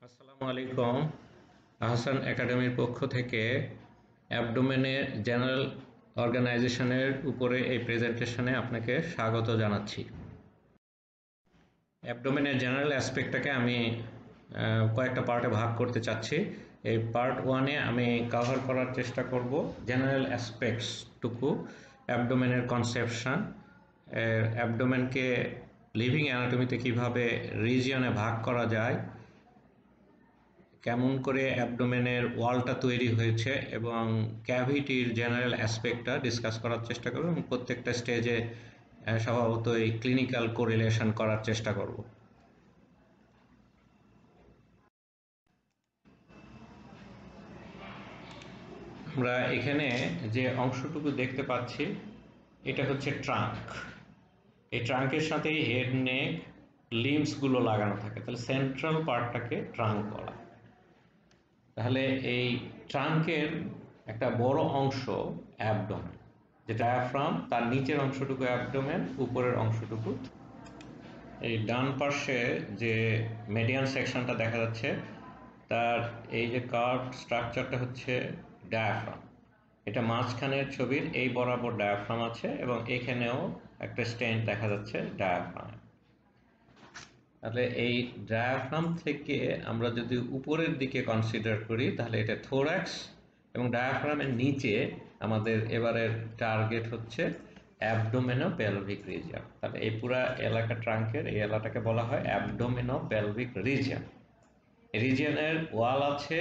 আসসালামু আলাইকুম। আহসান একাডেমির পক্ষ থেকে অ্যাবডোমেনের জেনারেল অর্গানাইজেশনের উপরে এই প্রেজেন্টেশনে আপনাকে স্বাগত জানাচ্ছি। অ্যাবডোমেনের জেনারেল অ্যাসপেক্টটাকে আমি কয়েকটা পার্টে ভাগ করতে চাচ্ছি। এই পার্ট ওয়ানে আমি কভার করার চেষ্টা করব জেনারেল অ্যাসপেক্টসটুকু, অ্যাবডোমেনের কনসেপশন, অ্যাবডোমেনকে লিভিং অ্যানাটমিতে কীভাবে রিজিয়নে ভাগ করা যায়, কেমন করে অ্যাবডোমেনের ওয়ালটা তৈরি হয়েছে এবং ক্যাভিটির জেনারেল অ্যাসপেক্টটা ডিসকাস করার চেষ্টা করব এবং প্রত্যেকটা স্টেজে স্বভাবত এই ক্লিনিক্যাল কোরিলেশন করার চেষ্টা করব। আমরা এখানে যে অংশটুকু দেখতে পাচ্ছি এটা হচ্ছে ট্রাঙ্ক। এই ট্রাঙ্কের সাথে হেড, নেক, লিম্বসগুলো লাগানো থাকে, তাহলে সেন্ট্রাল পার্টটাকে ট্রাঙ্ক বলা। তাহলে এই ট্রাঙ্কের একটা বড় অংশ অ্যাবডোমেন, যে ডায়াফ্রাম, তার নিচের অংশটুকু অ্যাবডোমেন, উপরের অংশটুকু। এই ডান পাশে যে মেডিয়ান সেকশনটা দেখা যাচ্ছে তার এই যে কার্ভ স্ট্রাকচারটা হচ্ছে ডায়াফ্রাম। এটা মাঝখানের ছবির এই বরাবর ডায়াফ্রাম আছে এবং এখানেও একটা স্টেন্ট দেখা যাচ্ছে ডায়াফ্রামে। তাহলে এই ডায়াফ্রাম থেকে আমরা যদি উপরের দিকে কনসিডার করি তাহলে এটা থোরাক্স, এবং ডায়াফ্রামের নিচে আমাদের এবারের টার্গেট হচ্ছে অ্যাবডোমেনোপেলভিক রিজিয়ন। তাহলে এই পুরা এলাকা, ট্রাঙ্কের এই এলাকাটাকে বলা হয় অ্যাবডোমেনোপেলভিক রিজিয়ন। রিজিয়নের ওয়াল আছে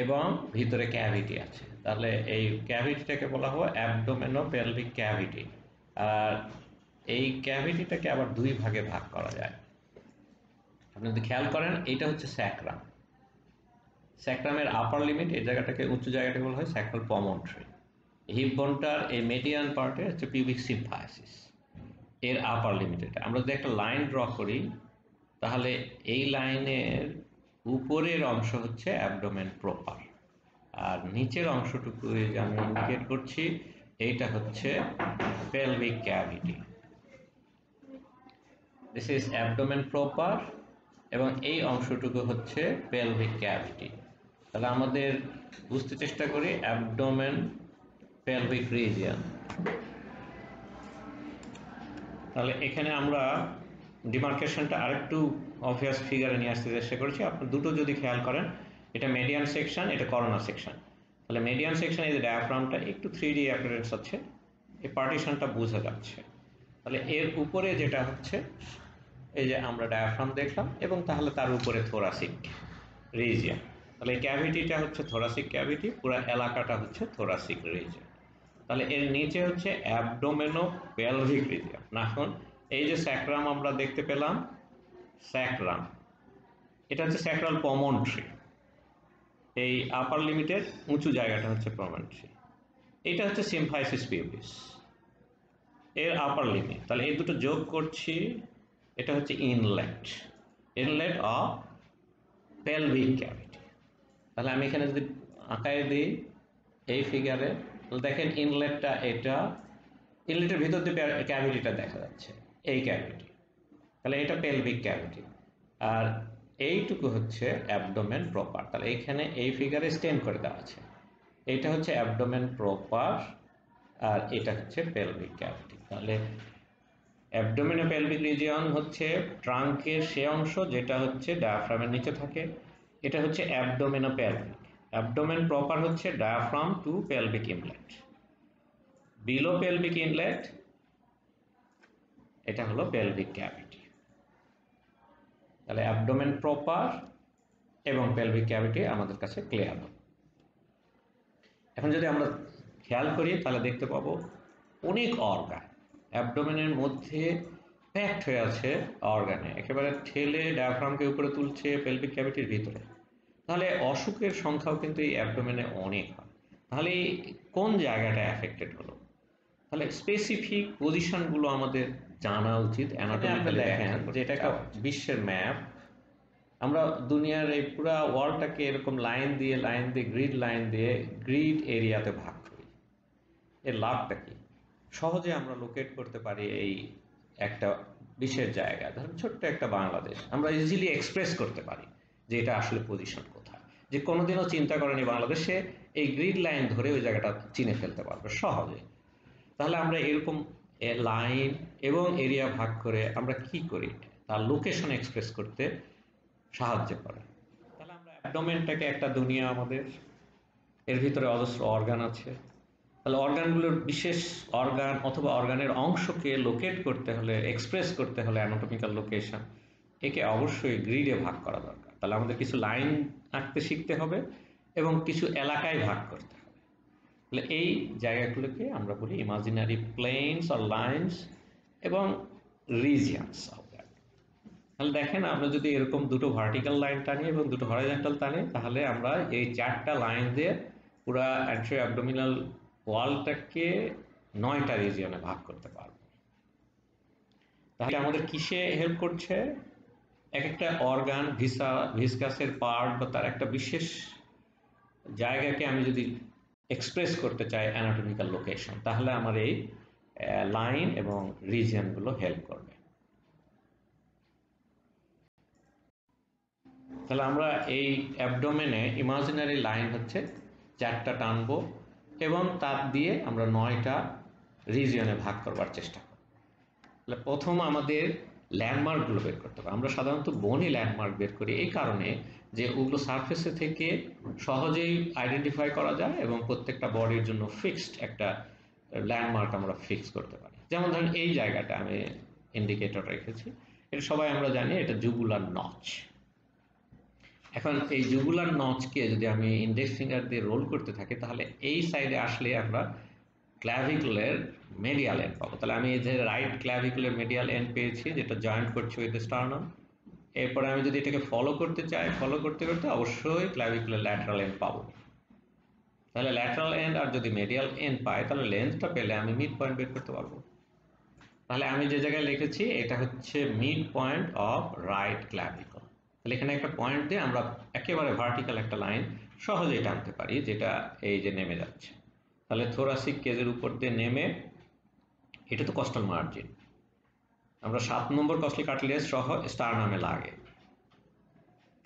এবং ভিতরে ক্যাভিটি আছে, তাহলে এই ক্যাভিটিটাকে বলা হয় অ্যাবডোমেনোপেলভিক ক্যাভিটি। আর এই ক্যাভিটিটাকে আবার দুই ভাগে ভাগ করা যায়। আপনি যদি খেয়াল করেন, এইটা হচ্ছে স্যাক্রাম। স্যাক্রামের আপার লিমিট, এই জায়গাটাকে, উঁচু জায়গাটাকে বলা হয় স্যাক্রাল প্রমন্টরি। হিপ বোনটার এই মেডিয়ান পার্টে হচ্ছে পিউবিক সিম্ফাইসিস, এর আপার লিমিট এটা। আমরা যদি একটা লাইন ড্র করি তাহলে এই লাইনের উপরের অংশ হচ্ছে অ্যাবডোমেন প্রপার, আর নিচের অংশটুকু যে আমি ইন্ডিকেট করছি এইটা হচ্ছে pelvic cavity. This is abdomen proper এবং এই অংশটুকু হচ্ছে পেলভিক ক্যাভিটি। তাহলে আমাদের বুঝতে চেষ্টা করি অ্যাবডোমেন পেলভিক রিজিয়ন। তাহলে এখানে আমরা ডিমার্কেশনটা আরেকটু অবভিয়াস ফিগারে নিয়ে আসতে চেষ্টা করেছি। আপনি দুটো যদি খেয়াল করেন, এটা মেডিয়ান সেকশন, এটা করোনা সেকশন। তাহলে মেডিয়ান সেকশন, এই যে ডায়াফ্রামটা একটু 3D অ্যাপিয়ারেন্স আছে, এই পার্টিশনটা বোঝা যাচ্ছে। তাহলে এর উপরে যেটা হচ্ছে এই যে আমরা ডায়াফ্রাম দেখলাম এবং তাহলে তার উপরে থোরাসিক রিজিয়ন। তাহলে এই ক্যাভিটিটা হচ্ছে থোরাসিক ক্যাভিটি, পুরো এলাকাটা হচ্ছে থোরাসিক রিজিয়ন। তাহলে এর নিচে হচ্ছে অ্যাবডোমেনোপেলভিক রিজিয়ন। এখন এই যে স্যাক্রাম আমরা দেখতে পেলাম, স্যাক্রাম, এটা হচ্ছে স্যাক্রাল প্রমন্টরি। এই আপার লিমিটের উঁচু জায়গাটা হচ্ছে প্রমন্টরি। এটা হচ্ছে সিম্ফাইসিস পিউবিস, এর আপার লিমিট। তাহলে এই দুটো যোগ করছি, এটা হচ্ছে inlet, inlet of pelvic cavity. তাহলে আমি এখানে যদি আঁকায় দিই এই ফিগারে, তাহলে দেখেন ইনলেটটা, এটা ইনলেটের ভিতর দিয়ে ক্যাভিটিটা দেখা যাচ্ছে, এই ক্যাভিটি। তাহলে এটা পেলভিক ক্যাভিটি, আর এইটুকু হচ্ছে অ্যাবডোমেন প্রপার। তাহলে এইখানে এই ফিগারে স্টেন করে দেওয়া আছে, এইটা হচ্ছে অ্যাবডোমেন প্রপার আর এটা হচ্ছে পেলভিক ক্যাভিটি। তাহলে অ্যাবডোমেনোপেলভিক রিজিয়ন হচ্ছে ট্রাঙ্কের সে অংশ যেটা হচ্ছে ডায়াফ্রামের নিচে থাকে, এটা হচ্ছে অ্যাবডোমেনোপেলভিক। অ্যাবডোমেন প্রপার হচ্ছে diaphragm to pelvic inlet, below pelvic inlet এটা হলো পেলভিক ক্যাভিটি। তাহলে অ্যাবডোমেন প্রপার এবং পেলভিক ক্যাভিটি আমাদের কাছে ক্লিয়ার হবে। এখন যদি আমরা খেয়াল করি তাহলে দেখতে পাবো অনেক অর্গান অ্যাবডোমেনের মধ্যে প্যাকড হয়ে আছে, অর্গানে একেবারে ঠেলে ডায়াফ্রামকে উপরে তুলছে পেলভিক ক্যাভিটির ভিতরে। তাহলে অসুখের সংখ্যাও কিন্তু এই অ্যাবডোমেনে অনেক হয়। তাহলে কোন জায়গাটা অ্যাফেক্টেড হলো, তাহলে স্পেসিফিক পজিশনগুলো আমাদের জানা উচিত। অ্যানাটমিক্যালি দেখেন যে এটা একটা বিশ্বের ম্যাপ। আমরা দুনিয়ার এই পুরো ওয়ার্ল্ডটাকে এরকম লাইন দিয়ে গ্রিড লাইন দিয়ে গ্রিড এরিয়াতে ভাগ করি। এর লাভটা কি? সহজে আমরা লোকেট করতে পারি এই একটা বিশেষ জায়গা, ধরুন ছোট্ট একটা বাংলাদেশ আমরা ইজিলি এক্সপ্রেস করতে পারি যে এটা আসলে পজিশন কোথায়, যে কোনোদিনও চিন্তা করেনি বাংলাদেশে এই গ্রিড লাইন ধরে ওই জায়গাটা চিনে ফেলতে পারবে সহজে। তাহলে আমরা এরকম লাইন এবং এরিয়া ভাগ করে আমরা কি করি, তার লোকেশন এক্সপ্রেস করতে সাহায্য করে। তাহলে আমরা অ্যাবডোমেনটাকে একটা দুনিয়া আমাদের, এর ভিতরে অজস্র অর্গান আছে। তাহলে অর্গানগুলোর বিশেষ অর্গান অথবা অর্গানের অংশকে লোকেট করতে হলে, এক্সপ্রেস করতে হলে অ্যানাটমিক্যাল লোকেশন, একে অবশ্যই গ্রিডে ভাগ করা দরকার। তাহলে আমাদের কিছু লাইন আঁকতে শিখতে হবে এবং কিছু এলাকায় ভাগ করতে হবে। তাহলে এই জায়গাগুলোকে আমরা বলি ইমাজিনারি প্লেনস অর লাইনস এবং রিজিয়নস অফ দ্যাট। তাহলে দেখেন আমরা যদি এরকম দুটো ভার্টিক্যাল লাইন টানি এবং দুটো হরাইজন্টাল টানি, তাহলে আমরা এই 4টা লাইন দিয়ে পুরা অ্যান্টেরিয়র অ্যাবডোমিনাল ওয়ালটাকে 9টা রিজিয়নে ভাগ করতে পারবো। তাহলে আমাদের কিসে হেল্প করছে? এক একটা অর্গান, ভিসকাসের পার্ট বা তার একটা বিশেষ জায়গাকে আমি যদি এক্সপ্রেস করতে চাই অ্যানাটমিক্যাল লোকেশন, তাহলে আমার এই লাইন এবং রিজিয়নগুলো হেল্প করবে। তাহলে আমরা এই অ্যাবডোমেনে ইমাজিনারি লাইন হচ্ছে 4টা টানবো এবং তার দিয়ে আমরা 9টা রিজিয়নে ভাগ করবার চেষ্টা করব। তাহলে প্রথম আমাদের ল্যান্ডমার্কগুলো বের করতে হবে। আমরা সাধারণত বনি ল্যান্ডমার্ক বের করি এই কারণে যে ওগুলো সারফেসে থেকে সহজেই আইডেন্টিফাই করা যায় এবং প্রত্যেকটা বডির জন্য ফিক্সড একটা ল্যান্ডমার্ক আমরা ফিক্স করতে পারি। যেমন ধরেন এই জায়গাটা আমি ইন্ডিকেটর রেখেছি, এটা সবাই আমরা জানি এটা জুগুলার নচ। এখন এই জুগুলার নচকে যদি আমি ইন্ডেক্স ফিঙ্গার দিয়ে রোল করতে থাকি, তাহলে এই সাইডে আসলে আমরা ক্ল্যাভিকুলের মেডিয়াল এন্ড পাবো। তাহলে আমি এই যে রাইট ক্ল্যাভিকুলের মেডিয়াল এন্ড পেয়েছি, যেটা জয়েন্ট করছে উইথ স্টার্নাম। এরপরে আমি যদি এটাকে ফলো করতে চাই, ফলো করতে করতে অবশ্যই ক্ল্যাভিকুলের ল্যাটারাল এন্ড পাবো। তাহলে ল্যাটারাল এন্ড আর যদি মেডিয়াল এন্ড পাই, তাহলে লেন্থটা পেলে আমি মিড পয়েন্ট বের করতে পারবো। তাহলে আমি যে জায়গায় লিখেছি এটা হচ্ছে mid point of right clavicle. তাহলে এখানে একটা পয়েন্ট দিয়ে আমরা একেবারে ভার্টিক্যাল একটা লাইন সহজেই টানতে পারি, যেটা এই যে নেমে যাচ্ছে। তাহলে থোরাসিক কেজের উপর দিয়ে নেমে, এটা তো কস্টাল মার্জিন, আমরা 7 নম্বর কস্টাল কার্টিলেজ সহ স্টারনামে লাগে,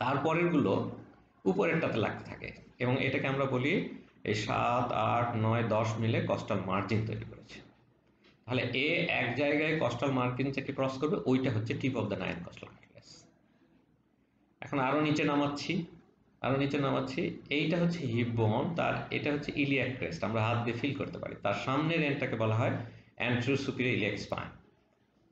তারপরের গুলো উপরেরটাতে লাগতে থাকে এবং এটাকে আমরা বলি এই 7, 8, 9, 10 মিলে কস্টাল মার্জিন তৈরি করেছে। তাহলে এ এক জায়গায় কস্টাল মার্জিন থেকে ক্রস করবে, ওইটা হচ্ছে টিপ অফ দ্য 9 কস্টাল কার্টিলেজ। এখন আরো নিচে নামাচ্ছি, এইটা হচ্ছে হিপ বোন, তার এটা হচ্ছে ইলিয়াক ক্রেস্ট, আমরা হাত দিয়ে ফিল করতে পারি। তার সামনের এন্ডটাকে বলা হয় অ্যান্টেরিয়র সুপিরিয়র ইলিয়াক স্পাইন।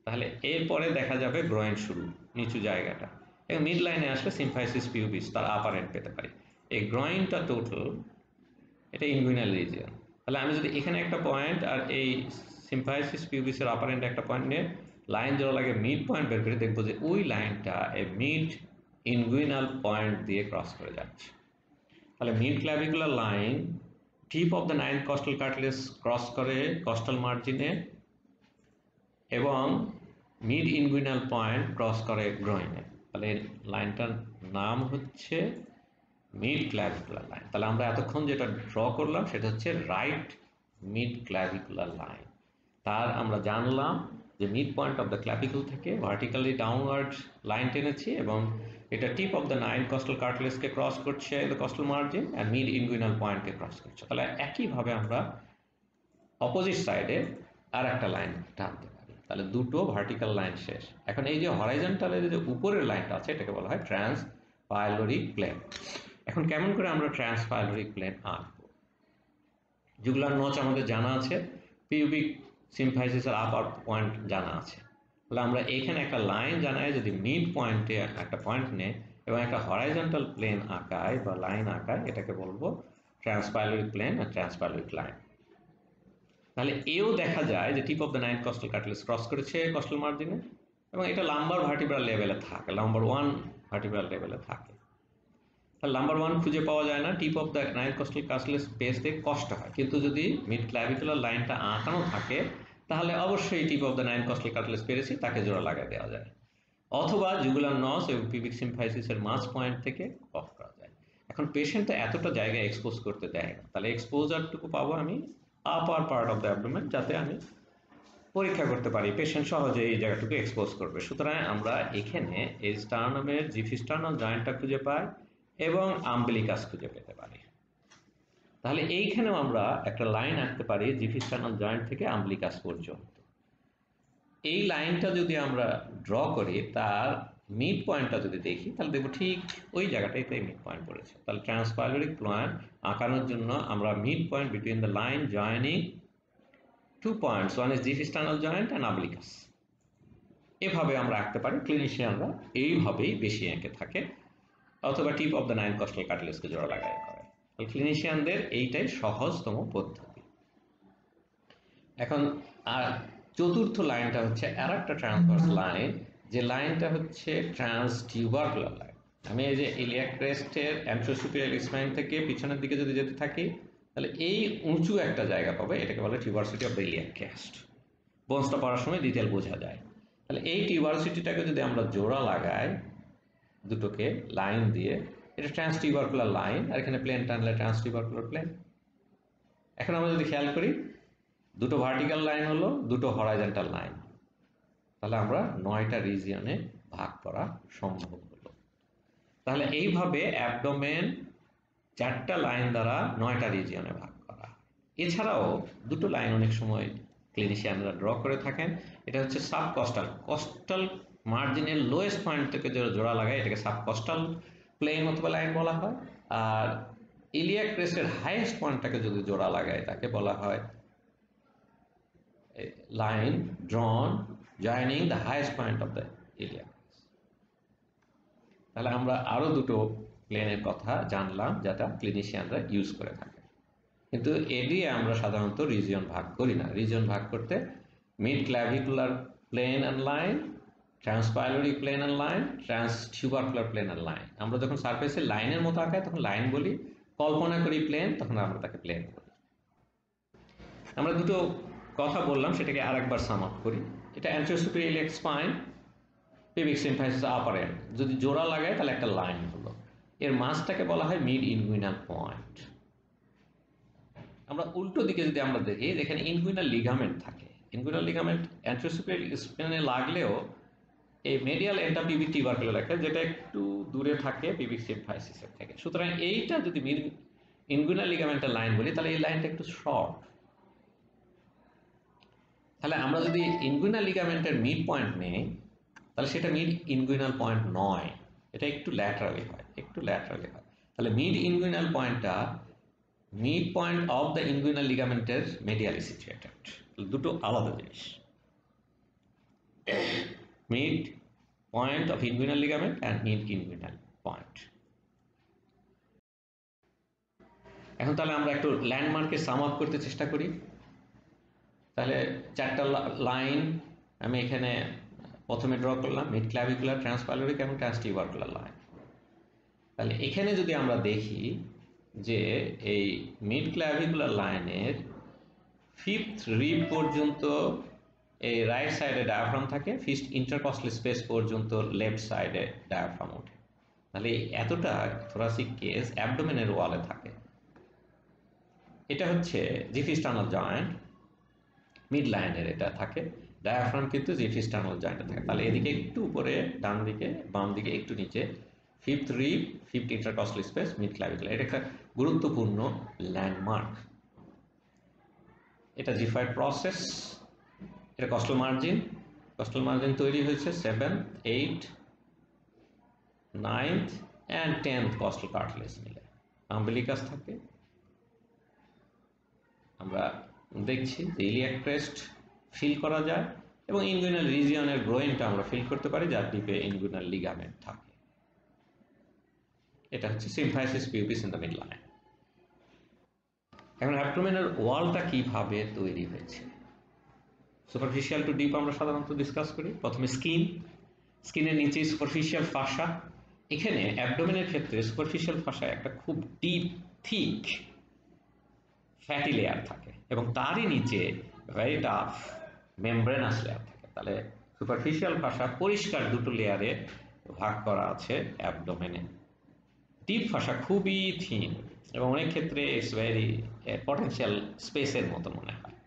তাহলে এরপরে দেখা যাবে গ্রয়েন শুরু, নিচু জায়গাটা, এবং মিড লাইনে আসলে সিম্ফাইসিস পিউবিস, তার আপার এন্ড পেতে পারি। এই গ্রয়েনটা টোটাল এটা ইনগুইনাল রিজিয়ন। তাহলে আমি যদি এখানে একটা পয়েন্ট আর এই সিম্ফাইসিস পিউবিসের আপার এন্ডে একটা পয়েন্ট নিয়ে লাইন জোড়া লাগে মিড পয়েন্ট বের করে, দেখবো যে ওই লাইনটা এই মিড ইনগুইনাল পয়েন্ট দিয়ে ক্রস করে যাচ্ছে। তাহলে mid clavicular line tip of the 9 coastal cartilage cross করে কস্টাল মার্জিনে এবং মিড ইনগুইনাল পয়েন্ট ক্রস করে গ্রোইনে। তাহলে লাইনটার নাম হচ্ছে মিড ক্ল্যাভিকুলার লাইন। তাহলে আমরা এতক্ষণ যেটা ড্র করলাম সেটা হচ্ছে রাইট মিড ক্ল্যাভিকুলার লাইন। তার আমরা জানলাম যে mid point of the clavicle থেকে ভার্টিক্যালি ডাউনওয়ার্ড লাইন টেনেছি এবং এটা টিপ অফ দ্য 9 কস্টাল কার্টিলেজকে ক্রস করছে দ্য কস্টাল মার্জিন আর মিড ইনগুইনাল পয়েন্টকে ক্রস করছে। তাহলে একইভাবে আমরা অপোজিট সাইডে আর একটা লাইন টানতে পারি। তাহলে দুটো ভার্টিক্যাল লাইন শেষ। এখন এই যে হরাইজন্টালের যে উপরের লাইনটা আছে এটাকে বলা হয় ট্রান্সপাইলোরিক প্লেন। এখন কেমন করে আমরা ট্রান্সপাইলোরিক প্লেন আঁকবো? জুগুলার নচ আমাদের জানা আছে, পিউবিক সিম্ফাইসিসের আপার পয়েন্ট জানা আছে। তাহলে আমরা এইখানে একটা লাইন জানাই, যদি মিড পয়েন্টে একটা পয়েন্ট নেই এবং একটা হরাইজন্টাল প্লেন আঁকায় বা লাইন আঁকায়, এটাকে বলবো ট্রান্সপাইলোরিক প্লেন আর ট্রান্সপাইলোরিক লাইন। তাহলে এও দেখা যায় যে টিপ of the 9 coastal cartilage cross করেছে কস্টাল মার্জিনে এবং এটা লাম্বার ভার্টিব্রাল লেভেলে থাকে, নাম্বার 1 ভার্টিব্রাল লেভেলে থাকে। তাহলে নাম্বার 1 খুঁজে পাওয়া যায় না, টিপ of the 9 coastal cartilage page দিয়ে কষ্ট হয়। কিন্তু যদি মিড ক্ল্যাভিকুলার লাইনটা আঁকানো থাকে তাহলে অবশ্যই টিপ অফ দ্য 9 কস্টাল কার্টিলেজ পেরেছি, তাকে জোড়া লাগাই দেওয়া যায়। অথবা জুগুলার নচ এবং পিউবিক সিম্ফাইসিসের মাঝ পয়েন্ট থেকে অফ করা যায়। এখন পেশেন্ট তো এতটা জায়গায় এক্সপোজ করতে দেয় না, তাহলে এক্সপোজারটুকু পাবো আমি আপার পার্ট অফ দ্য অ্যাবডোমেন, যাতে আমি পরীক্ষা করতে পারি, পেশেন্ট সহজে এই জায়গাটুকু এক্সপোজ করবে। সুতরাং আমরা এখানে এই স্টার্নামের জিফিস্টার্নাল জয়েন্টটা খুঁজে পাই এবং আম্বিলিকাস খুঁজে পেতে পারি। তাহলে এইখানেও আমরা একটা লাইন আঁকতে পারি জিফিস্টার্নাল জয়েন্ট থেকে আম্বিলিকাস পর্যন্ত। এই লাইনটা যদি আমরা ড্র করি, তার মিড পয়েন্টটা যদি দেখি, তাহলে দেখবো ঠিক ওই জায়গাটাইতে মিড পয়েন্ট পড়েছে। তাহলে ট্রান্সপাইলোরিক প্ল্যান আঁকানোর জন্য আমরা mid point between the line joining 2 points, one is xiphisternal joint and umbilicus, এভাবে আমরা আঁকতে পারি। ক্লিনিশিয়ানরা এইভাবেই বেশি এঁকে থাকে, অথবা টিপ অফ দ্য 9 কস্টাল কার্টিলেজকে জোড়া লাগাই করে। ক্লিনিশিয়ানদের এইটাই সহজতম পদ্ধতি। এখন আর চতুর্থ লাইনটা হচ্ছে আর একটা ট্রান্সভার্স লাইন, যে লাইনটা হচ্ছে ট্রান্সটিউবারকুলার লাইন। আমি এই যে ইলিয়াক ক্রেস্টের অ্যান্ট্রোসুপিয়াল স্পাইন থেকে পিছনের দিকে যদি যেতে থাকি, তাহলে এই উঁচু একটা জায়গা পাবে, এটাকে বলে tuberosity of the iliac crest. বোনসটা পড়ার সময় ডিটেল বোঝা যায়। তাহলে এই টিউবারসিটিটাকে যদি আমরা জোড়া লাগাই দুটোকে লাইন দিয়ে, এটা ট্রান্সটিউবারকুলার লাইন, আর এখানে প্লেন টানলে ট্রান্সটিউবারকুলার প্লেন। এখন আমরা যদি খেয়াল করি, দুটো ভার্টিক্যাল লাইন হলো, দুটো হরাইজন্টাল লাইন, তাহলে আমরা 9টা রিজিয়নে ভাগ করা সম্ভব হলো। তাহলে এইভাবে অ্যাবডোমেন 4টা লাইন দ্বারা 9টা রিজিয়নে ভাগ করা। এছাড়াও দুটো লাইন অনেক সময় ক্লিনিশিয়ানরা ড্র করে থাকেন। এটা হচ্ছে সাবকস্টাল, কস্টাল মার্জিনের লোয়েস্ট পয়েন্ট থেকে জোড়া লাগায়, এটাকে সাবকস্টাল প্লেন অথবা লাইন বলা হয়। আর ইলিয়াক ক্রেস্টের হাইয়েস্ট পয়েন্টটাকে যদি জোড়া লাগায়, তাকে বলা হয় line drawn joining the highest point of the iliac. তাহলে আমরা আরো দুটো প্লেনের কথা জানলাম যেটা ক্লিনিশিয়ানরা ইউজ করে থাকে, কিন্তু এ দিয়ে আমরা সাধারণত রিজিয়ন ভাগ করি না। রিজিয়ন ভাগ করতে mid clavicular plane and line, transpyloric plane and line, transtubercular plane and line. আমরা যখন সারফেসে লাইনের মতো আঁকাই তখন লাইন বলি, কল্পনা করি প্লেন, তখন আমরা তাকে প্লেন বলি। আমরা দুটো কথা বললাম, সেটাকে আরেকবার সাম আপ করি। এটা anterosuperior iliac spine, pubic symphysis upper end, যদি জোড়া লাগায় তাহলে একটা লাইন হলো। এর মাঝটাকে বলা হয় মিড ইনগুইনাল পয়েন্ট। আমরা উল্টো দিকে যদি আমরা দেখি, যেখানে ইনগুইনাল লিগামেন্ট থাকে, ইনগুইনাল লিগামেন্ট অ্যান্টেরোসুপিরিয়ার স্পাইনে লাগলেও এই মেডিয়াল এন্ডটা পিবিক টিউবারকুলার রাখে, যেটা একটু দূরে থাকে পিবিক সিম্ফাইসিসের থেকে। সুতরাং এইটা যদি মিড ইনগুইনাল লিগামেন্টের লাইন বলি, তাহলে এই লাইনটা একটু শর্ট। তাহলে আমরা যদি ইনগুইনাল লিগামেন্টের মিড পয়েন্ট নেই, তাহলে সেটা মিড ইনগুইনাল পয়েন্ট নয়, এটা একটু ল্যাটারালি হয়, একটু ল্যাটারালি হয়। তাহলে মিড ইনগুইনাল পয়েন্টটা mid point of the inguinal লিগামেন্টের মেডিয়ালি সিচুয়েটেড, দুটো আলাদা জিনিস। Mid point of inguinal ligament and mid inguinal point. এখন তাহলে আমরা একটু ল্যান্ডমার্কে সাম আপ করতে চেষ্টা করি। তাহলে 4টা লাইন আমি এখানে প্রথমে ড্র করলাম, মিড ক্ল্যাভিকুলার, ট্রান্সপাইলোরিক এবং ট্রান্সটিউবারকুলার লাইন। তাহলে এখানে যদি আমরা দেখি যে এই মিড ক্ল্যাভিকুলার লাইনের 5th রিব পর্যন্ত এই রাইট সাইডে ডায়াফ্রাম থাকে, 5th ইন্টারকস্টাল স্পেস পর্যন্ত লেফট সাইডে ডায়াফ্রাম ওঠে। তাহলে এতটা থোরাসিক কেস অ্যাবডোমেনের ওয়ালে থাকে। এটা হচ্ছে জিফিস্টার্নাল জয়েন্ট, মিড লাইনের এটা থাকে। ডায়াফ্রাম কিন্তু জিফিস্টার্নাল জয়েন্টে থাকে। তাহলে এদিকে একটু উপরে, ডান দিকে, বাম দিকে একটু নিচে 5th rib, 5th intercostal space, mid clavicular. এটা একটা গুরুত্বপূর্ণ ল্যান্ডমার্ক। এটা জিফাইড প্রসেস। এটা কস্টাল মার্জিন, কস্টাল মার্জিন তৈরি হয়েছে 7th, 8th, 9th and 10th coastal cartilage মিলে। আম্বিলিকাস থাকে। আমরা দেখছি যে ইলিয়াক ক্রেস্ট ফিল করা যায় এবং ইনগুইনাল রিজিয়নের গ্রোইনটা আমরা ফিল করতে পারি, যার ডিপে ইনগুইনাল লিগামেন্ট থাকে। এটা হচ্ছে symphysis pubis in the mid line. এখন অ্যাবডোমেনের ওয়ালটা কিভাবে তৈরি হয়েছে, সুপারফিশিয়াল টু ডিপ আমরা সাধারণত ডিসকাস করি। প্রথমে স্কিন, স্কিনের নিচে সুপারফিশিয়াল ফাসা। এখানে অ্যাবডোমেনের ক্ষেত্রে সুপারফিশিয়াল ফাসায় একটা খুব ডিপ থিক ফ্যাটি লেয়ার থাকে এবং তারই নিচে ভেরি টাফ মেমব্রেনাস লেয়ার থাকে। তাহলে সুপারফিশিয়াল ফাসা পরিষ্কার দুটো লেয়ারে ভাগ করা আছে অ্যাবডোমেনে। ডিপ ফাসা খুবই থিন এবং অনেক ক্ষেত্রে ইটস ভেরি পটেনশিয়াল স্পেসের মতো মনে হয়।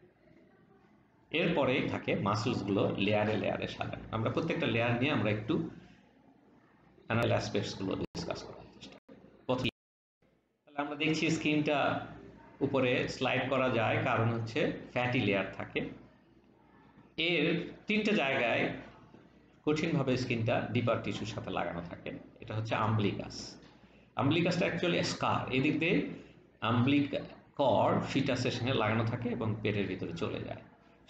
এরপরে থাকে মাসেলসগুলো লেয়ারে লেয়ারে সাজানো। আমরা প্রত্যেকটা লেয়ার নিয়ে আমরা একটু অ্যানাল অ্যাসপেক্টসগুলো ডিসকাস করার চেষ্টা করি। তাহলে আমরা দেখছি স্কিনটা উপরে স্লাইড করা যায়, কারণ হচ্ছে ফ্যাটি লেয়ার থাকে। এর তিনটে জায়গায় কঠিনভাবে স্কিনটা ডিপার টিস্যুর সাথে লাগানো থাকে। এটা হচ্ছে আম্বলিকাস। আম্বলিকাসটা অ্যাকচুয়ালি স্কার, এদিক দিয়ে আম্বলিক কর্ড ফিটাসের সঙ্গে লাগানো থাকে এবং পেটের ভিতরে চলে যায়।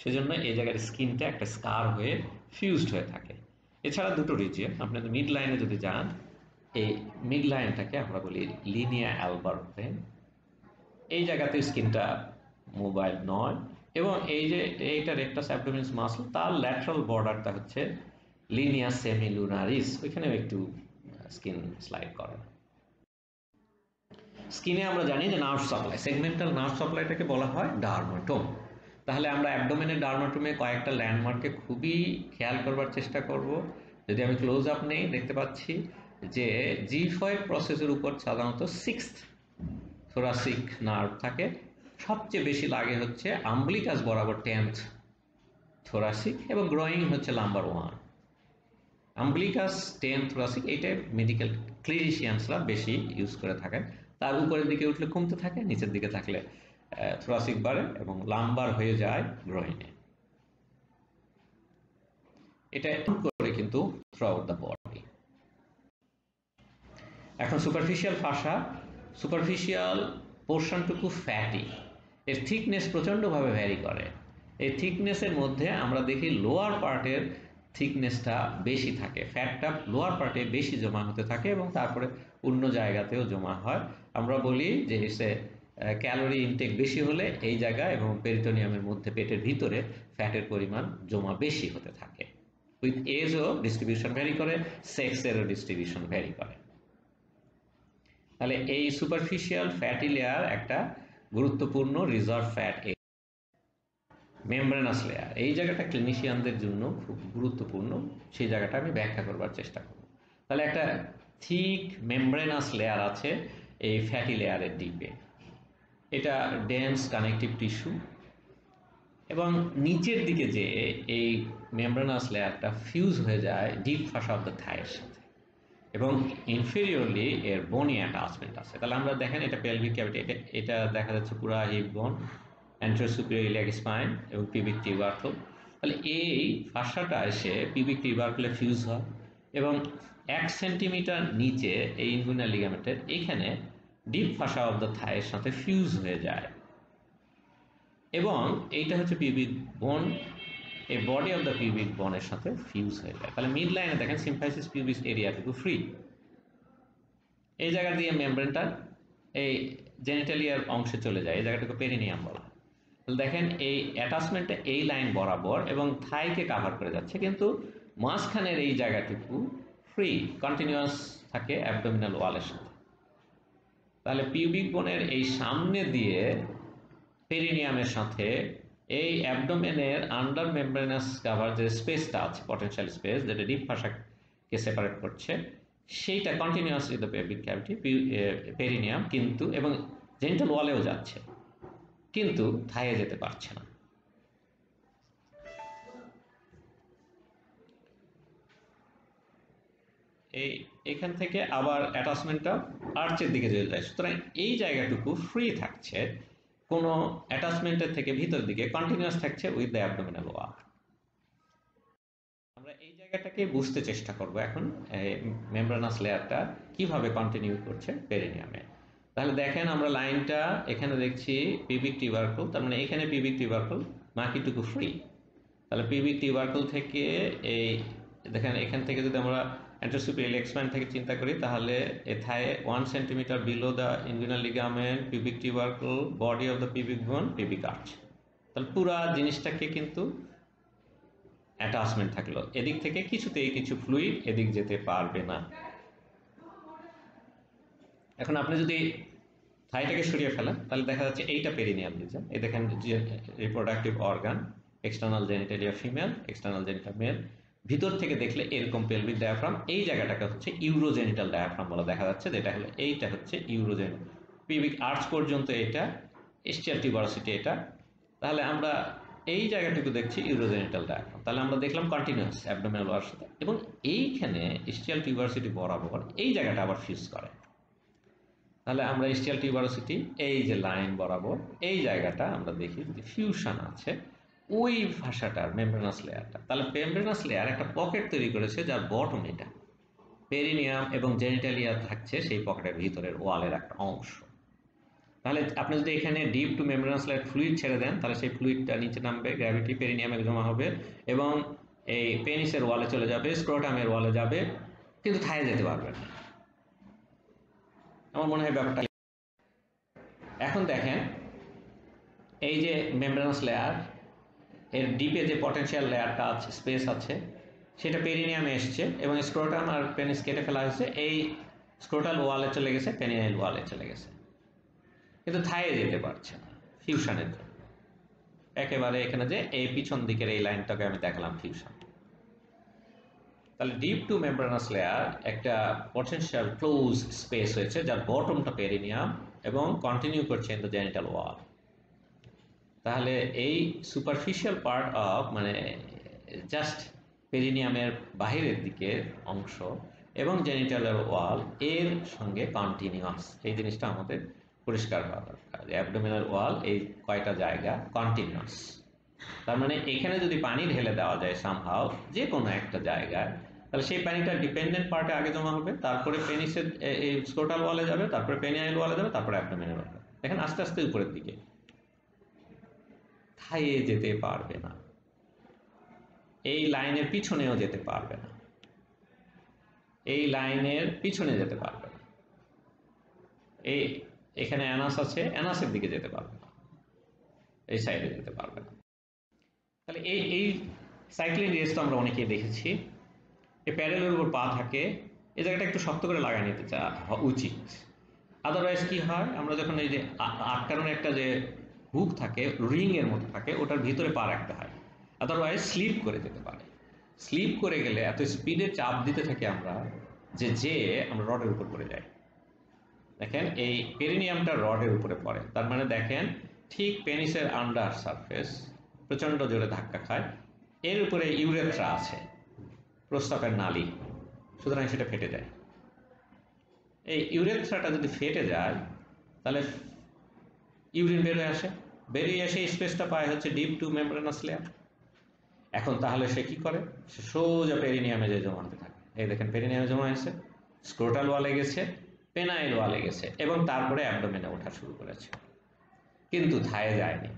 সেজন্য এই জায়গার স্কিনটা একটা স্কার হয়ে ফিউজড হয়ে থাকে। এছাড়া দুটো রিজিয়ন, আপনাদের মিড লাইনে যদি যান, এই মিড লাইনটাকে আমরা বলি লিনিয়া অ্যালবার ভেন। এই জায়গাতে স্কিনটা মোবাইল নয়, এবং এই যে এইটা রেকটাস অ্যাবডোমিনাস মাসল, তার ল্যাটারাল বর্ডারটা হচ্ছে লিনিয়া সেমিলুনারিস, ওইখানেও একটু স্কিন স্লাইড করে। স্কিনে আমরা জানি যে নার্ভ সাপ্লাই, সেগমেন্টাল নার্ভ সাপ্লাইটাকে বলা হয় ডার্মাটোম। তাহলে আমরা অ্যাবডোমেনের ডার্মাটোমে কয়েকটা ল্যান্ডমার্কে খুবই খেয়াল করবার চেষ্টা করব। যদি আমি ক্লোজ আপ নেই, দেখতে পাচ্ছি যে জিফয়েড প্রসেসের উপর সাধারণত 6th থোরাসিক নার্ভ থাকে। সবচেয়ে বেশি লাগে হচ্ছে আম্বলিকাস বরাবর 10th থোরাসিক, এবং গ্রোয়িং হচ্ছে নাম্বার 1। আম্বলিকাস 10th থোরাসিক, এইটা মেডিকেল ক্লিনিশিয়ানসরা বেশি ইউজ করে থাকেন। তার উপরের দিকে উঠলে কমতে থাকে, নিচের দিকে থাকলে থোরাসিক বাড়ে এবং লাম্বার হয়ে যায় গ্রোইনে। এটা করে কিন্তু থ্রু আউট দ্য বডি। এখন সুপারফিশিয়াল ফাসা, সুপারফিশিয়াল পোর্শনটুকু ফ্যাটি, এর থিকনেস প্রচণ্ডভাবে ভ্যারি করে। এই থিকনেসের মধ্যে আমরা দেখি লোয়ার পার্টের থিকনেসটা বেশি থাকে, ফ্যাটটা লোয়ার পার্টে বেশি জমা হতে থাকে এবং তারপরে অন্য জায়গাতেও জমা হয়। আমরা বলি যে সে ক্যালোরি ইনটেক বেশি হলে এই জায়গা এবং পেরিটোনিয়ামের মধ্যে পেটের ভিতরে ফ্যাটের পরিমাণ জমা বেশি হতে থাকে। উইথ এজও ডিস্ট্রিবিউশন ভ্যারি করে, সেক্সেরও ডিস্ট্রিবিউশন ভ্যারি করে। তাহলে এই সুপারফিশিয়াল ফ্যাটি লেয়ার একটা গুরুত্বপূর্ণ রিজার্ভ ফ্যাট। মেমব্রেনাস লেয়ার, এই জায়গাটা ক্লিনিশিয়ানদের জন্য খুব গুরুত্বপূর্ণ, সেই জায়গাটা আমি ব্যাখ্যা করবার চেষ্টা করব। তাহলে একটা থিক মেমব্রেনাস লেয়ার আছে এই ফ্যাটি লেয়ারের ডিপে। এটা ডেন্স কানেকটিভ টিস্যু, এবং নিচের দিকে যে এই মেমব্রেনাস লেয়ারটা ফিউজ হয়ে যায় ডিপ ফাসা অফ দ্য থাইয়ের সাথে, এবং ইনফেরিয়রলি এর বোনি অ্যাটাচমেন্ট আছে। তাহলে আমরা দেখেন এটা পেলভিক ক্যাভিটি, এটা দেখা যাচ্ছে পুরা হিপ বোন, অ্যান্টেরিয়র সুপিরিয়র ইলিয়াক স্পাইন এবং পিউবিক টিউবারকুল। তাহলে এই ফাসাটা এসে পিউবিক টিউবারকুলে ফিউজ হয়, এবং 1 সেন্টিমিটার নিচে এই ইনগুইনাল লিগামেন্টের এইখানে ডিপ ফাসা অফ দ্য থাইয়ের সাথে ফিউজ হয়ে যায়, এবং এইটা হচ্ছে পিউবিক বোন, এই বডি অফ দ্য পিউবিক বোনের সাথে ফিউজ হয়ে যায়। তাহলে মিড লাইনে দেখেন সিম্ফাইসিস পিউবিস এরিয়াটুকু ফ্রি, এই জায়গা দিয়ে মেমব্রেনটা এই জেনিটালিয়ার অংশে চলে যায়, এই জায়গাটাকে পেরিনিয়াম বলা। তাহলে দেখেন এই অ্যাটাচমেন্টটা এই লাইন বরাবর এবং থাইকে কাভার করে যাচ্ছে, কিন্তু মাঝখানের এই জায়গাটুকু ফ্রি কন্টিনিউয়াস থাকে অ্যাবডোমিনাল ওয়ালের সাথে। তাহলে পিউবিক বোনের এই সামনে দিয়ে পেরিনিয়ামের সাথে এই অ্যাবডোমেনের আন্ডার মেমব্রেনাস কাভার যে স্পেসটা আছে, পটেনশিয়াল স্পেস যেটা ডিপ ফাসাকে সেপারেট করছে, সেইটা continuous with the pelvic cavity perineum, কিন্তু এবং জেনিটাল ওয়ালেও যাচ্ছে, কিন্তু থাইয়ে যেতে পারছে না। এখান থেকে আবার অ্যাটাচমেন্টটা আর্চের দিকে চলে যায়, সুতরাং এই জায়গাটুকু ফ্রি থাকছে, কোনো অ্যাটাচমেন্টের থেকে ভিতর দিকে কন্টিনিউয়াস থাকছে উইথ দ্য অ্যাবডোমিনাল ওয়াল। আমরা এই জায়গাটাকে বুঝতে চেষ্টা করব এখন, মেমব্রেনাস লেয়ারটা কিভাবে কন্টিনিউ করছে পেরিনিয়ামে। তাহলে দেখেন আমরা লাইনটা এখানে দেখছি পিউবিক টিউবারকুল, তার মানে এখানে পিউবিক টিউবারকুল, বাকিটুকু ফ্রি। তাহলে পিউবিক টিউবারকুল থেকে এই দেখেন এখান থেকে যদি আমরা অ্যান্টেরিয়র সুপিরিয়র ইলিয়াক স্পাইন থেকে চিন্তা করি, তাহলে এ thigh 1 centimetre below the inguinal ligament, pubic tubercle, body of the pubic bone, pubic arch. তাহলে পুরা জিনিসটাকে কিন্তু অ্যাটাচমেন্ট থাকলো, এদিক থেকে কিছুতেই কিছু ফ্লুইড এদিক যেতে পারবে না। এখন আপনি যদি থাইটাকে সরিয়ে ফেলেন, তাহলে দেখা যাচ্ছে এইটা পেরিনিয়াম রিজন। এই দেখেন reproductive organ, external genitalia female, external genital male. ভিতর থেকে দেখলে এরকম পেলভিক ডায়াফ্রাম, এই জায়গাটাকে হচ্ছে ইউরোজেনিটাল ডায়াফ্রাম বলা দেখা যাচ্ছে, যেটা হলো এইটা হচ্ছে ইউরোজেনিটাল। পিউবিক আর্চ পর্যন্ত এটা, এসটিআর টিউবারসিটি এটা। তাহলে আমরা এই জায়গাটুকু দেখছি ইউরোজেনিটাল ডায়াফ্রাম। তাহলে আমরা দেখলাম কন্টিনিউয়াস অ্যাবডোমিনাল ওয়ালের সাথে, এবং এইখানে ইস্টিয়াল টিউবারসিটি বরাবর এই জায়গাটা আবার ফিউজ করে। তাহলে আমরা ইস্টিয়াল টিউবারসিটি এই যে লাইন বরাবর এই জায়গাটা আমরা দেখি যদি ফিউশন আছে ওই ভাষাটার মেমব্রেনাস লেয়ারটা, তাহলে মেমব্রেনাস লেয়ার একটা পকেট তৈরি করেছে যার বটম এটা পেরিনিয়াম এবং জেনিটালিয়া থাকছে সেই পকেটের ভিতরের ওয়ালের একটা অংশ। তাহলে আপনি যদি এখানে deep to membranous layer fluid ছেড়ে দেন তাহলে সেই ফ্লুইডটা নিচে নামবে, গ্র্যাভিটি পেরিনিয়ামে জমা হবে এবং এই পেনিসের ওয়ালে চলে যাবে, স্ক্রোটামের ওয়ালে যাবে, কিন্তু থায়ে যেতে পারবে না। আমার মনে হয় ব্যাপারটা। এখন দেখেন এই যে মেমব্রেনাস লেয়ার এর ডিপে যে পটেনশিয়াল লেয়ারটা আছে, স্পেস আছে, সেটা পেরিনিয়ামে এসছে এবং স্ক্রোটাম আর পেনিস কেটে ফেলা হয়েছে, এই স্ক্রোটাল ওয়ালে চলে গেছে, পেনিয়াল ওয়ালে চলে গেছে, কিন্তু থায়ে যেতে পারছে না ফিউশনের জন্য। একেবারে এখানে যে এই পিছন দিকের এই লাইনটাকে আমি দেখালাম ফিউশন। তাহলে ডিপ টু মেমব্রেনাস লেয়ার একটা পটেনশিয়াল ক্লোজ স্পেস হয়েছে যার বটমটা পেরিনিয়াম এবং কন্টিনিউ করছে ইন দ্য জেনিটাল ওয়াল। তাহলে এই সুপারফিশিয়াল পার্ট অফ মানে জাস্ট পেরিনিয়ামের বাহিরের দিকের অংশ এবং জেনিটালের ওয়াল এর সঙ্গে কন্টিনিউয়াস, এই জিনিসটা আমাদের পরিষ্কার হওয়া দরকার। অ্যাবডোমিনাল ওয়াল এই কয়টা জায়গা কন্টিনিউয়াস, তার মানে এখানে যদি পানি ঢেলে দেওয়া যায় সামহাও যে কোনো একটা জায়গায়, তাহলে সেই পানিটা ডিপেন্ডেন্ট পার্টে আগে জমা হবে, তারপরে পেনিসের এই স্ক্রোটাল ওয়ালে যাবে, তারপরে পেনিয়াল ওয়ালে যাবে, তারপরে অ্যাবডোমিনাল ওয়ালে। দেখেন আস্তে আস্তে উপরের দিকে থাইয়ে যেতে পারবে না, এই লাইনের পিছনেও যেতে পারবে না, এই লাইনের পিছনে যেতে পারবে না, এই এখানে অ্যানাস আছে, অ্যানাসের দিকে যেতে পারবে না, এই সাইডে যেতে পারবে না। তাহলে এই এই সাইক্লিং রেস তো আমরা অনেকেই দেখেছি, এই প্যাডেলের উপর পা থাকে, এই জায়গাটা একটু শক্ত করে লাগাই নিতে উচিত। আদারওয়াইজ কি হয়, আমরা যখন এই যে আটকানোর একটা যে হুক থাকে রিং এর মতো থাকে ওটার ভিতরে পা রাখতে হয়, আদারওয়াইজ স্লিপ করে যেতে পারে। স্লিপ করে গেলে এত স্পিডে চাপ দিতে থাকি আমরা যে আমরা রডের উপর পড়ে যাই। দেখেন এই পেরিনিয়ামটা রডের উপরে পড়ে, তার মানে দেখেন ঠিক পেনিসের আন্ডার সারফেস প্রচণ্ড জোরে ধাক্কা খায়, এর উপরে ইউরেথ্রা আছে, প্রস্রাবের নালী, সুতরাং সেটা ফেটে যায়। এই ইউরেথ্রাটা যদি ফেটে যায় তাহলে ইউরিন বেরিয়ে আসে, বেরিয়ে এসে স্পেসটা পায় হচ্ছে ডিপ টু মেমব্রেনাস লেয়ার। এখন তাহলে সে কি করে, সে সোজা পেরিনিয়ামে যে জমা হতে থাকে। এই দেখেন পেরিনিয়ামে জমা হয়েছে, স্ক্রোটাল ওয়ালে গেছে, পেনাইল ওয়ালে গেছে এবং তারপরে অ্যাবডোমেনে ওঠা শুরু করেছে, কিন্তু থায়ে যায়নি।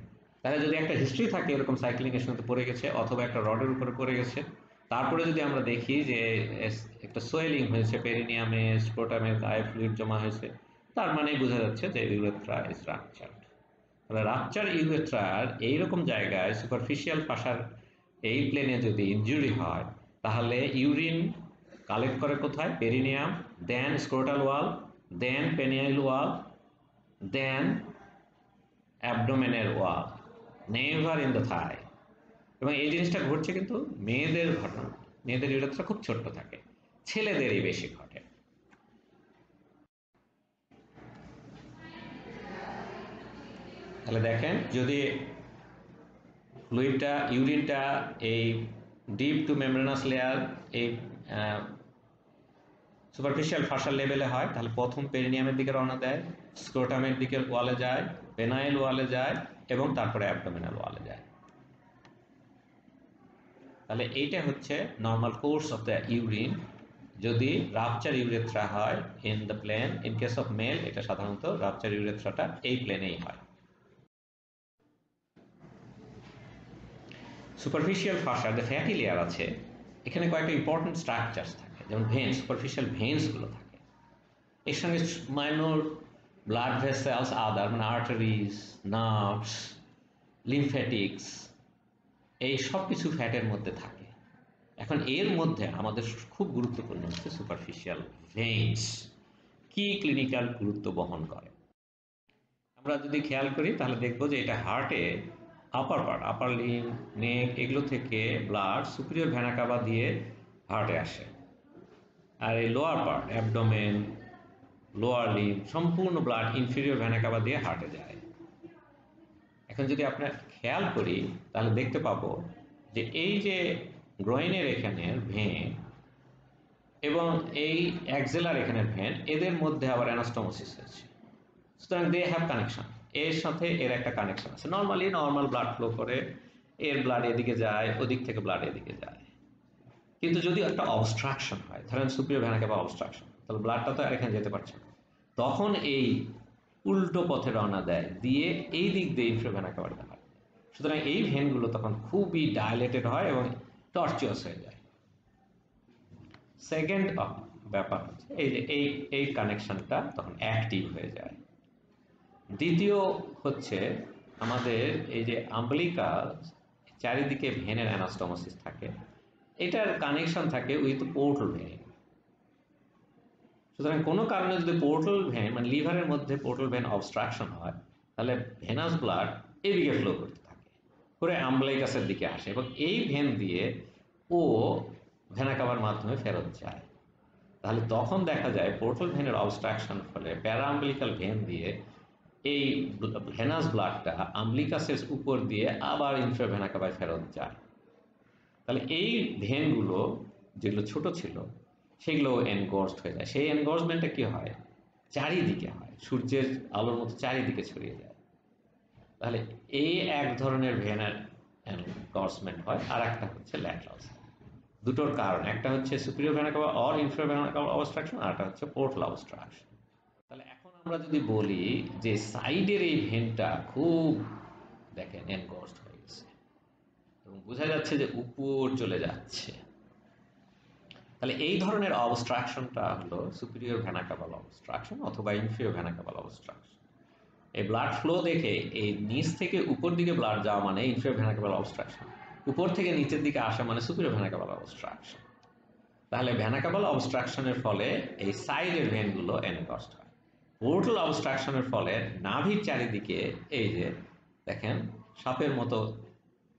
তাহলে যদি একটা হিস্ট্রি থাকে এরকম সাইক্লিং এর সাথে পড়ে গেছে অথবা একটা রডের উপরে পড়ে গেছে, তারপরে যদি আমরা দেখি যে একটা সোয়েলিং হয়েছে পেরিনিয়ামে, স্ক্রোটামের গায়ে ফ্লুইড জমা হয়েছে, তার মানে বোঝা যাচ্ছে যে ইউরেথ্রা ইজ রাপচার্ড। তাহলে রাপচার ইউরেথ্রার এইরকম জায়গায় সুপারফিশিয়াল ফাসার এই প্লেনে যদি ইনজুরি হয় তাহলে ইউরিন কালেক্ট করে কোথায়, perineum, then scrotal wall, then penile wall, then অ্যাবডোমেনের wall, never in the thigh. এবং এই জিনিসটা ঘটছে কিন্তু মেয়েদের ঘটনা, মেয়েদের ইউরেথ্রা খুব ছোট্ট থাকে, ছেলেদেরই বেশি ঘটে। তাহলে দেখেন যদি ফ্লুইডটা ইউরিনটা এই ডিপ টু মেমব্রেনাস লেয়ার এই সুপারফিশিয়াল ফাসার লেভেলে হয় তাহলে প্রথম পেরিনিয়ামের দিকে রওনা দেয়, স্ক্রোটামের দিকে ওয়ালে যায়, পেনাইল ওয়ালে যায় এবং তারপরে অ্যাবডোমিনাল ওয়ালে যায়। তাহলে এইটা হচ্ছে normal course of the urine. যদি রাপচার ইউরেথ্রা হয় in the plane, in case of male এটা সাধারণত রাপচার ইউরেথ্রাটা এই প্লেনেই হয়। সুপারফিশিয়াল ফাসার যে ফ্যাটি লেয়ার আছে এখানে কয়েকটা ইম্পর্টেন্ট স্ট্রাকচার্স থাকে, যেমন ভেন্স, সুপারফিশিয়াল ভেন্সগুলো থাকে, এর সঙ্গে মাইনর ব্লাড ভেসেলস আদার মানে আর্টারিজ, নার্ভস, লিমফ্যাটিক্স, এই সব কিছু ফ্যাটের মধ্যে থাকে। এখন এর মধ্যে আমাদের খুব গুরুত্বপূর্ণ হচ্ছে সুপারফিশিয়াল ভেন্স, কি ক্লিনিক্যাল গুরুত্ব বহন করে। আমরা যদি খেয়াল করি তাহলে দেখবো যে এটা হার্টে আপার পার্ট, আপার লিম, নেক এগুলো থেকে ব্লাড সুপিরিয়র ভেনা কাভা দিয়ে হার্টে আসে, আর এই lower part abdomen, lower Lim সম্পূর্ণ ব্লাড ইনফিরিয়র ভেনা কাভা দিয়ে হার্টে যায়। এখন যদি আমরা খেয়াল করি তাহলে দেখতে পাবো যে এই যে গ্রোইনের এখানের ভেন এবং এই অ্যাক্সিলার এখানের ভেন, এদের মধ্যে আবার অ্যানাস্টোমোসিস হয়েছে। সুতরাং দে হ্যাভ কানেকশন, এর সাথে এর একটা কানেকশন আছে। নর্মালি নর্মাল ব্লাড ফ্লো করে, এর ব্লাড এদিকে যায়, ওদিক থেকে ব্লাড এদিকে যায়। কিন্তু যদি একটা অবস্ট্রাকশন হয়, ধরেন সুপিরিয়র ভেনা ক্যাভা অবস্ট্রাকশন, তাহলে ব্লাডটা তো আর এখানে যেতে পারছে না, তখন এই উল্টো পথে রওনা দেয়, দিয়ে এই দিক দিয়ে ইনফিরিয়র ভেনা ক্যাভাটা হয়। সুতরাং এই ভেনগুলো তখন খুবই ডাইলেটেড হয় এবং টর্চিয়াস হয়ে যায়। সেকেন্ড ব্যাপার হচ্ছে এই যে এই কানেকশনটা তখন অ্যাক্টিভ হয়ে যায়। দ্বিতীয় হচ্ছে আমাদের এই যে আম্বলিকাল চারিদিকে ভেনের অ্যানাস্টোমোসিস থাকে, এটার কানেকশন থাকে উইথ পোর্টাল ভেন। সুতরাং কোনো কারণে যদি পোর্টাল ভেন মানে লিভারের মধ্যে পোর্টাল ভেন অবস্ট্রাকশন হয়, তাহলে ভেনাস ব্লাড এদিকে ফ্লো করতে থাকে, করে আম্বলিকাসের দিকে আসে এবং এই ভেন দিয়ে ও ভেনা কাভার মাধ্যমে ফেরত যায়। তাহলে তখন দেখা যায় পোর্টাল ভেনের অবস্ট্রাকশন ফলে প্যারাআম্বলিকাল ভেন দিয়ে এই ভেনাস ব্লাডটা আম্বলিকাসের উপর দিয়ে আবার ইনফ্রা ভেনা কাভায় ফেরত যায়। তাহলে এই ভেনগুলো যেগুলো ছোট ছিল সেগুলো এনগর্সড হয়ে যায়। সেই এনগর্সমেন্টটা কি হয়, চারিদিকে হয়, সূর্যের আলোর মতো চারিদিকে ছড়িয়ে যায়। তাহলে এই এক ধরনের ভেনার এনগর্সমেন্ট হয়, আর একটা হচ্ছে ল্যাটারাল। দুটোর কারণ, একটা হচ্ছে superior vena cava or inferior vena cava obstruction, আর একটা হচ্ছে পোর্টাল অবস্ট্রাকশন। তাহলে এখন আমরা যদি বলি যে সাইডের এই ভেনটা খুব দেখেন এনগর্সড হয়ে গেছে এবং বোঝা যাচ্ছে যে উপর চলে যাচ্ছে, তাহলে এই ধরনের অবস্ট্রাকশনটা হলো সুপিরিয়র ভেনা কাভাল অবস্ট্রাকশন অথবা ইনফিরিয়র ভেনা কাভাল অবস্ট্রাকশন। এই ব্লাড ফ্লো দেখে এই নিচ থেকে উপর দিকে ব্লাড যাওয়া মানে ইনফিরিয়র ভেনা কাভাল অবস্ট্রাকশন, উপর থেকে নিচের দিকে আসা মানে সুপিরিয়র ভেনা কাভাল অবস্ট্রাকশন। তাহলে ভেনা কাভাল অবস্ট্রাকশনের ফলে এই সাইডের ভেনগুলো এনগর্সড হয়। পোর্টাল অবস্ট্রাকশনের ফলে নাভির চারিদিকে এই যে দেখেন সাপের মতো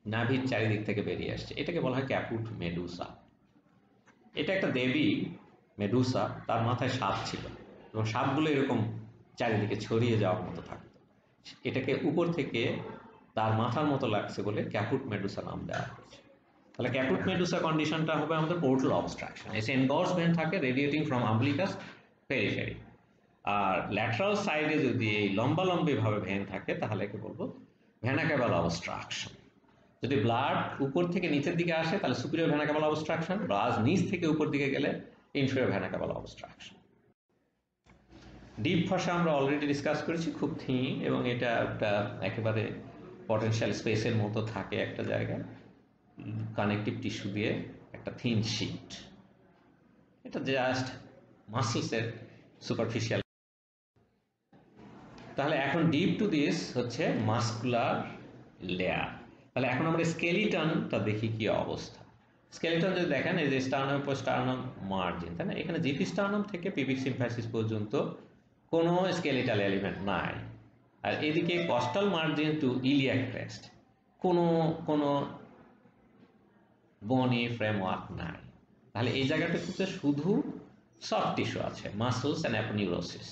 নাভির চারিদিক থেকে বেরিয়ে আসছে, এটাকে বলা হয় ক্যাপুট মেডুসা। এটা একটা দেবী মেডুসা, তার মাথায় সাপ ছিল এবং সাপগুলো এরকম চারিদিকে ছড়িয়ে যাওয়ার মতো থাকতো। এটাকে উপর থেকে তার মাথার মতো লাগছে বলে ক্যাপুট মেডুসা নাম দেওয়া হয়েছে। তাহলে ক্যাপুট মেডুসা কন্ডিশনটা হবে আমাদের পোর্টাল অবস্ট্রাকশন, এসে এনগর্সমেন্ট থাকে রেডিয়েটিং ফ্রম আম্বলিকাস পেরিফেরি। আর ল্যাটারাল সাইডে যদি এই লম্বালম্বি ভাবে ভেন থাকে তাহলে কি বলবো, ভেনা ক্যাভাল অবস্ট্রাকশন। যদি ব্লাড উপর থেকে নিচের দিকে আসে তাহলে সুপিরিয়র ভেনা ক্যাভাল অবস্ট্রাকশন, ব্লাড নিচ থেকে উপর দিকে গেলে ইনফিরিয়র ভেনা ক্যাভাল অবস্ট্রাকশন। ডিপ ফসা আমরা অলরেডি ডিসকাস করেছি, খুব থিন এবং এটা একটা একেবারে পটেনশিয়াল স্পেসের মতো থাকে একটা জায়গায়, কানেকটিভ টিস্যু দিয়ে একটা থিন শিট। এটা জাস্ট মাসলসের সুপারফিশিয়াল। তাহলে এখন ডিপ টু দিস হচ্ছে মাসকুলার লেয়ার। তাহলে এখন আমরা স্কেলিটনটা দেখি কি অবস্থা। স্কেলিটন যদি দেখেন এই যে স্টার্নাম স্টার্নাম মার্জিন, তাই না, এখানে জিপি স্টার্নাম থেকে পিবিক সিম্ফাইসিস পর্যন্ত কোনো স্কেলিটাল এলিমেন্ট নাই। আর এদিকে costal margin to iliac crest কোনো কোনো বনি ফ্রেমওয়ার্ক নাই। তাহলে এই জায়গাটাতে শুধু সফট টিস্যু আছে, মাসলস অ্যান্ড অ্যাপনিউরোসিস।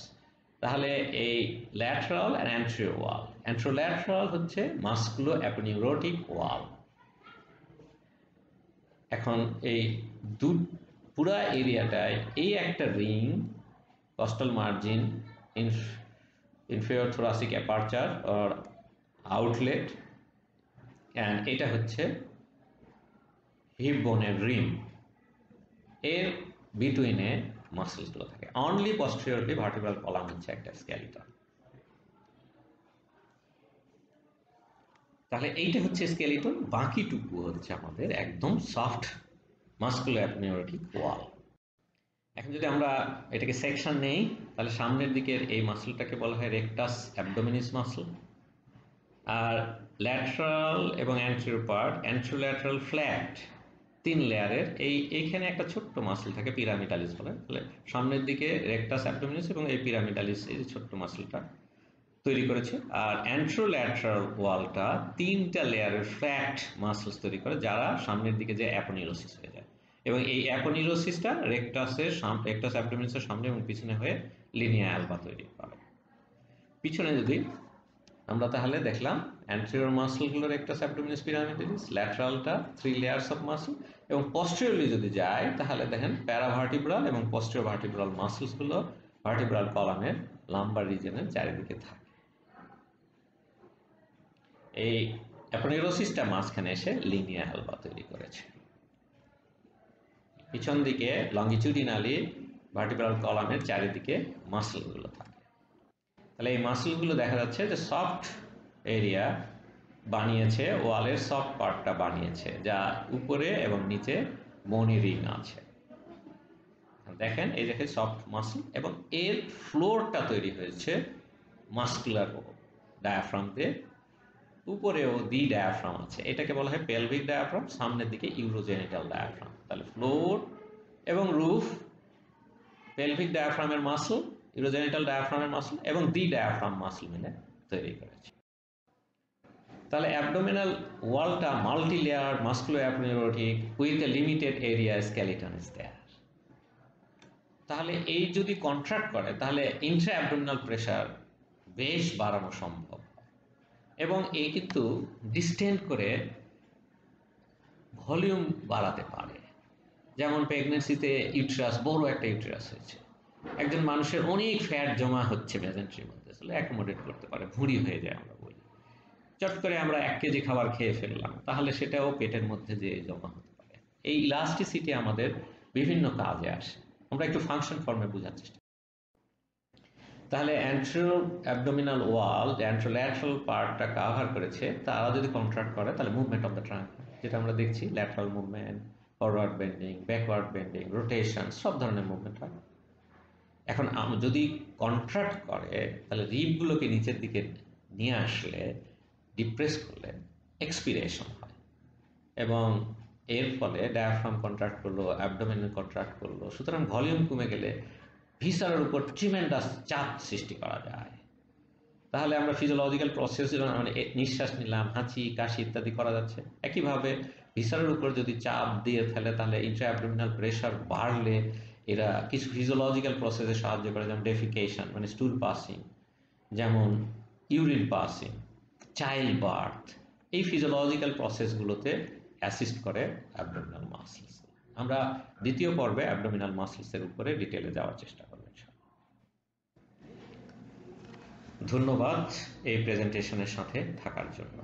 তাহলে এই lateral and anterior wall, anterolateral হচ্ছে মাসকুলো অ্যাপনিউরোটিক ওয়াল। এখন এই পুরা এরিয়াটায় এই একটা ring, coastal margin, inferior thoracic aperture or outlet, and এটা হচ্ছে হিপ বোনের রিম, এর বিটুইনে মাসলসগুলো থাকে। অনলি পস্টেরিয়রলি ভার্টিব্রাল কলাম হচ্ছে একটা স্কেলিটন। তাহলে এইটা হচ্ছে স্কেলিটন, বাকিটুকু হচ্ছে আমাদের একদম সফট মাসকুলো অ্যাপনিউরোটিক ওয়াল। এখন যদি আমরা এটাকে সেকশন নেই তাহলে সামনের দিকের এই মাসলটাকে বলা হয় রেকটাস অ্যাবডোমিনিস মাসল, আর ল্যাটারাল এবং অ্যান্টেরিয়র পার্ট অ্যান্ট্রোল্যাটারাল ফ্ল্যাট, তিন লেয়ারের এইখানে একটা ছোট্ট মাসল থাকে পিরামিডালিস বলে। তাহলে সামনের দিকে রেকটাস অ্যাবডোমিনিস এবং এই পিরামিডালিস এই যে ছোট্ট মাসলটা তৈরি করেছে। আর অ্যান্ট্রোল্যাটারাল ওয়ালটা তিনটা লেয়ারের ফ্ল্যাট মাসলস তৈরি করে, যারা সামনের দিকে যে অ্যাপোনিউরোসিস হয়ে যায়, এবং এই অ্যাপোনিউরোসিসটা রেকটাস অ্যাবডোমিনিসের সামনে এবং পিছনে হয়ে লিনিয়া অ্যালবা তৈরি করে। পিছনে যদি আমরা তাহলে দেখলাম অ্যান্টেরিয়র মাসলগুলোর একটা সাবডোমিনাস পিরামিডালিস, ল্যাটারালটা 3 লেয়ার্স অফ মাসল, এবং পস্টেরিয়রলি যদি যায় তাহলে দেখেন প্যারাভার্টিব্রাল এবং পোস্টেরিয়র ভার্টিব্রাল মাসলসগুলো ভার্টিব্রাল কলামের লাম্বার রিজনের চারিদিকে থাকে। এই অ্যাপোনেউরোসিসটা মাঝখানে এসে লিনিয়া অ্যালবা তৈরি করেছে। পিছন দিকে লঙ্গিটিউডিনালি ভার্টিব্রাল কলামের চারিদিকে মাসলগুলো থাকে। তাহলে এই মাসলগুলো দেখা যাচ্ছে যে সফট এরিয়া বানিয়েছে, ওয়ালের সফট পার্টটা বানিয়েছে, যা উপরে এবং নিচে বনি রিং আছে। দেখেন এই দেখে সফট মাসল, এবং এর ফ্লোরটা তৈরি হয়েছে মাস্কুলার ডায়াফ্রাম দিয়ে। উপরেও দি ডায়াফ্রাম আছে, এটাকে বলা হয় পেলভিক ডায়াফ্রাম, সামনের দিকে ইউরোজেনিটাল ডায়াফ্রাম। তাহলে ফ্লোর এবং রুফ পেলভিক ডায়াফ্রামের মাসল, ইউরোজেনিটাল ডায়াফ্রামের মাসল এবং দি ডায়াফ্রাম মাসল মিলে তৈরি করেছে। তাহলে অ্যাবডোমিনাল ওয়ালটা multi layer musculo aponeurotic with a limited area skeleton is there. তাহলে এই যদি কন্ট্রাক্ট করে তাহলে ইন্ট্রা অ্যাবডোমিনাল প্রেশার বেশ বাড়ানো সম্ভব, এবং এই কিন্তু ডিস্টেন্ড করে ভলিউম বাড়াতে পারে। যেমন প্রেগনেন্সিতে ইউটেরাস, বড় একটা ইউটেরাস হয়েছে, একজন মানুষের অনেক ফ্যাট জমা হচ্ছে মেজেন্ট্রির মধ্যে, আসলে অ্যাকোমোডেট করতে পারে, ভুঁড়ি হয়ে যায় আমরা বলি। চট করে আমরা 1 কেজি খাবার খেয়ে ফেললাম, তাহলে সেটাও পেটের মধ্যে যে জমা হতে পারে। এই ইলাস্টিসিটি আমাদের বিভিন্ন কাজে আসে, আমরা একটু ফাংশন ফর্মে বোঝার চেষ্টা। তাহলে অ্যান্টেরিয়র অ্যাবডোমিনাল ওয়াল যে অ্যান্ট্রোল্যাটারাল পার্টটা কাভার করেছে, তারা যদি কন্ট্রাক্ট করে তাহলে মুভমেন্ট অফ দ্য ট্রাঙ্ক, যেটা আমরা দেখছি lateral movement, forward bending, backward bending, rotation, সব ধরনের মুভমেন্ট হয়। এখন যদি কন্ট্রাক্ট করে তাহলে রিবগুলোকে নিচের দিকে নিয়ে আসলে, ডিপ্রেস করলে এক্সপিরেশন হয়, এবং এর ফলে ডায়াফ্রাম কন্ট্রাক্ট করলো, অ্যাবডোমেন কন্ট্রাক্ট করলো, সুতরাং ভলিউম কমে গেলে ভিসারের উপর ট্রিমেন্ডাস চাপ সৃষ্টি করা যায়। তাহলে আমরা ফিজিওলজিক্যাল প্রসেস, মানে নিঃশ্বাস নিলাম, হাঁচি কাশি ইত্যাদি করা যাচ্ছে। একইভাবে ভিসারের উপর যদি চাপ দিয়ে ফেলে তাহলে ইন্ট্রা অ্যাবডোমিনাল প্রেশার বাড়লে এরা কিছু ফিজিওলজিক্যাল প্রসেসে সাহায্য করে, যেমন ডেফিকেশন মানে স্টুল পাসিং, যেমন ইউরিন পাসিং, চাইল্ড বার্থ, এই ফিজিওলজিক্যাল প্রসেসগুলোতে অ্যাসিস্ট করে অ্যাবডোমিনাল মাসলস। আমরা দ্বিতীয় পর্বে অ্যাবডোমিনাল মাসলসের উপরে ডিটেলে যাওয়ার চেষ্টা করব। ধন্যবাদ এই প্রেজেন্টেশনের সাথে থাকার জন্য।